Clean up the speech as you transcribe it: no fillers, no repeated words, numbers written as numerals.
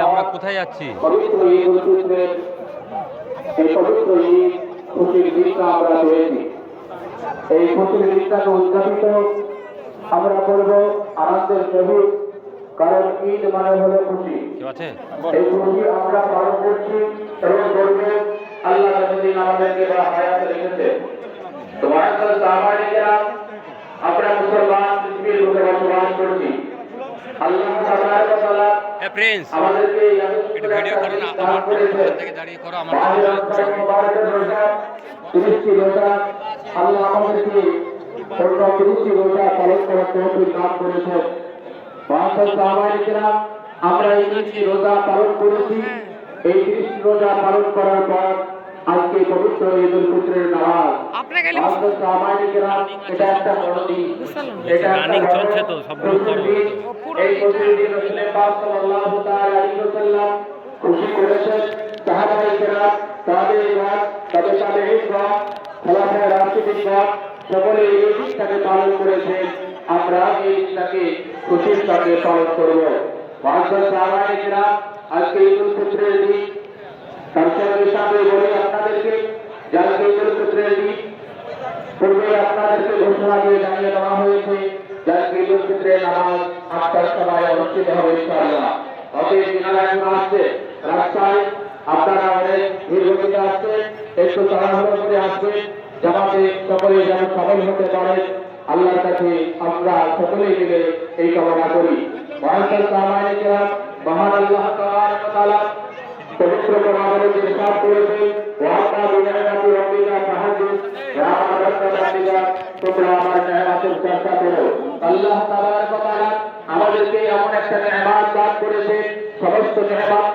আমরা কোথায় যাচ্ছি? এই খুশির দিনটাকে উদযাপিত আমরা করবো আনন্দের সহিত, কারণ ঈদ মানে হলো খুশি। এই খুশি আমরা পালন করছি এবং করবো আল্লাহ যতদিন আমাদেরকে হায়াতে রেখেছে। তো আমরা মুসলমান পৃথিবীর বুকে বসবাস করছি। আল্লাহ আমাদেরকে আল্লাহ আমাদেরকে 30টি রোজা পালন করার তৌফিক দান করেছেন। আমরা এই 30টি রোজা পালন করেছি। এই 30টি রোজা পালন করার পর আজকে পবিত্র ঈদ উল ফিতরের নামাজ। এটা একটা বড় দিন, এটা রানিং চলছে তো সবগুলো করো। এই প্রতিদিন রাসূল পাক সাল্লাল্লাহু তাআলা আলাইহি ওয়াসাল্লাম খুশি করেছেন। সাহাবায়ে কেরাম, তাবেঈন, তাবেঈন, খোলাফায়ে রাশিদিন সকলে এই দিনটাকে পালন করেছেন। আমরা এই দিনটাকে খুশির সঙ্গে পালন করব। সাহাবায়ে কেরাম, আজকে ঈদ উল ফিতরের দিন। তার সঙ্গে সাথে বলি আপনাদেরকে, আজকে ঈদ উল ফিতরের দিন পূর্বে আপনাদেরকে ঘোষণা দিয়ে জানিয়ে দেওয়া হয়েছে যে ঈদ উল ফিতরের নামাজ 8টার সময় অনুষ্ঠিত হবে ইনশাআল্লাহ। অতএব দিনারা এখন আসছে রাস্তায়, আপনারা অনেক দীর্ঘদিনে আসছে, একটু তাড়াহুড়ো করে আসবে, জামাতে সকলে যেন সফল হতে পারে। আল্লাহর কাছে আমরা সকলেই মিলে এই কামনা করি। মহান আল্লাহ তাআলা পবিত্র কোরআনে ইরশাদ করেছেন, ওয়া'তা বিনিয়ামাতি রাব্বিকা ফাহাদিস, তোমরা আমার নেয়ামতের চর্চা করো। আল্লাহ তাবারক ওয়া তাআলা আমাদেরকে এমন একটা নেয়ামত দান করেছেন, সমস্ত নেয়ামত